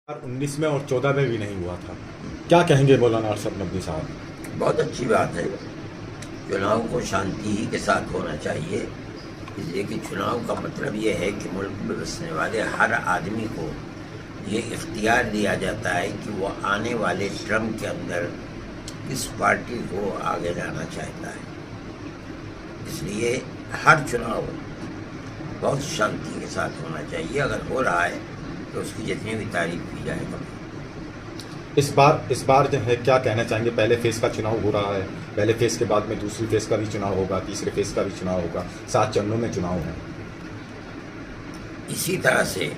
19 میں اور 14 میں بھی نہیں ہوا تھا. کیا کہیں گے مولانا ارشد مدنی صاحب؟ بہت اچھی بات ہے. چناؤ کو شانتی ہی کے ساتھ ہونا چاہیے، اس لیے کہ چناؤ کا مطلب یہ ہے کہ ملک میں بسنے والے ہر آدمی کو یہ اختیار دیا جاتا ہے کہ وہ آنے والے ٹرم کے اندر اس پارٹی کو آگے لانا چاہتا ہے. اس لیے ہر چناؤ بہت شانتی کے ساتھ ہونا چاہیے. اگر ہو رہا ہے تو اس کی جتنی بھی تعریف کی جائے گا. اس بار جو ہے کیا کہنا چاہیں گے؟ پہلے فیز کا چناؤ ہو رہا ہے، پہلے فیز کے بعد میں دوسری فیز کا بھی چناؤ ہوگا، تیسرے فیز کا بھی چناؤ ہوگا، 7 چرنوں میں چناؤ ہے. اسی طرح سے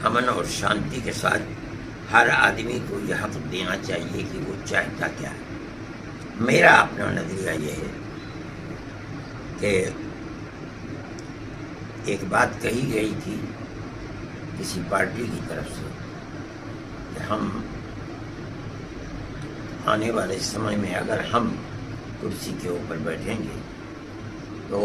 امن اور شانتی کے ساتھ ہر آدمی کو یہ حق دینا چاہیے کہ وہ چاہتا کیا ہے. میرا اپنا نظریہ یہ ہے کہ ایک بات کہی گئی تھی کسی پارٹی کی طرف سے کہ ہم آنے والے سمے میں اگر ہم کرسی کے اوپر بیٹھیں گے تو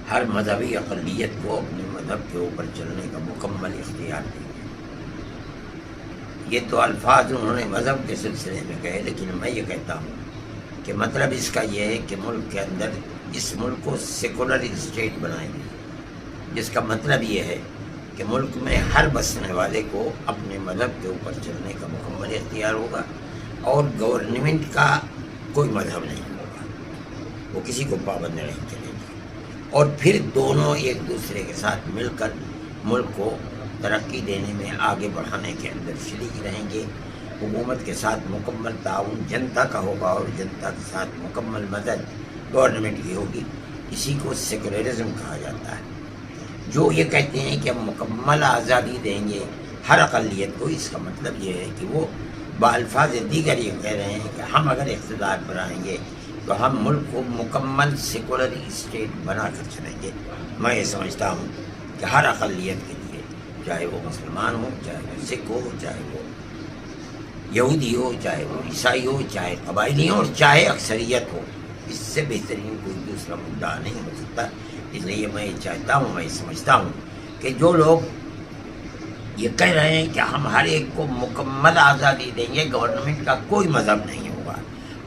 ہر مذہبی اقلیت کو اپنے مذہب کے اوپر چلنے کا مکمل اختیار دیں گے. یہ تو الفاظ انہوں نے مذہب کے سلسلے میں کہے، لیکن میں یہ کہتا ہوں کہ مطلب اس کا یہ ہے کہ ملک کے اندر اس ملک کو سیکولر اسٹیٹ بنائیں گے، جس کا مطلب یہ ہے کہ ملک میں ہر بسنے والے کو اپنے مذہب کے اوپر چلنے کا مکمل اختیار ہوگا اور گورنمنٹ کا کوئی مذہب نہیں ہوگا، وہ کسی کو پابند نہیں کرے گی. اور پھر دونوں ایک دوسرے کے ساتھ مل کر ملک کو ترقی دینے میں آگے بڑھانے کے اندر شریک رہیں گے. حکومت کے ساتھ مکمل تعاون جنتا کا ہوگا اور جنتا کے ساتھ مکمل مدد گورنمنٹ کی ہوگی. اسی کو سیکولرزم کہا جاتا ہے. جو یہ کہتے ہیں کہ ہم مکمل آزادی دیں گے ہر اقلیت کو، اس کا مطلب یہ ہے کہ وہ بالفاظ دیگر یہ کہہ رہے ہیں کہ ہم اگر اقتدار پر آئیں گے تو ہم ملک کو مکمل سیکولر اسٹیٹ بنا کر چلیں گے. میں یہ سمجھتا ہوں کہ ہر اقلیت کے لیے، چاہے وہ مسلمان ہو، چاہے وہ سکھ ہو، چاہے وہ یہودی ہو، چاہے وہ عیسائی ہو، چاہے قبائلی ہو اور چاہے اکثریت ہو، اس سے بہترین کوئی دوسرا مدعا نہیں ہو سکتا. اس لیے میں یہ چاہتا ہوں، میں یہ سمجھتا ہوں کہ جو لوگ یہ کہہ رہے ہیں کہ ہم ہر ایک کو مکمل آزادی دیں گے، گورنمنٹ کا کوئی مذہب نہیں ہوگا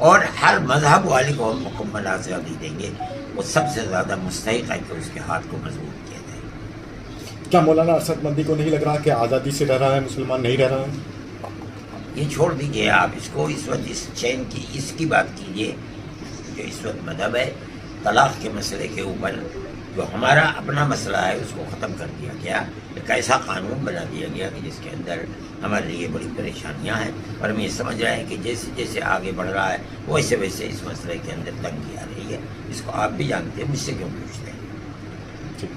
اور ہر مذہب والے کو ہم مکمل آزادی دیں گے، وہ سب سے زیادہ مستحق ہے کہ اس کے ہاتھ کو مضبوط کیا جائے. کیا مولانا ارشد مدنی کو نہیں لگ رہا کہ آزادی سے رہ رہا ہے، مسلمان نہیں رہ رہا ہے؟ یہ چھوڑ دیجیے آپ اس کو. اس وقت اس چین کی اس کی بات کیجیے جو اس وقت مذہب ہے. طلاق کے مسئلے کے اوپر جو ہمارا اپنا مسئلہ ہے اس کو ختم کر دیا گیا. ایک ایسا قانون بنا دیا گیا کہ جس کے اندر ہمارے لیے بڑی پریشانیاں ہیں، اور ہم یہ سمجھ رہے ہیں کہ جیسے جیسے آگے بڑھ رہا ہے ویسے ویسے اس مسئلے کے اندر تنگی آ رہی ہے. اس کو آپ بھی جانتے ہیں، مجھ سے کیوں پوچھتے ہیں؟ ٹھیک.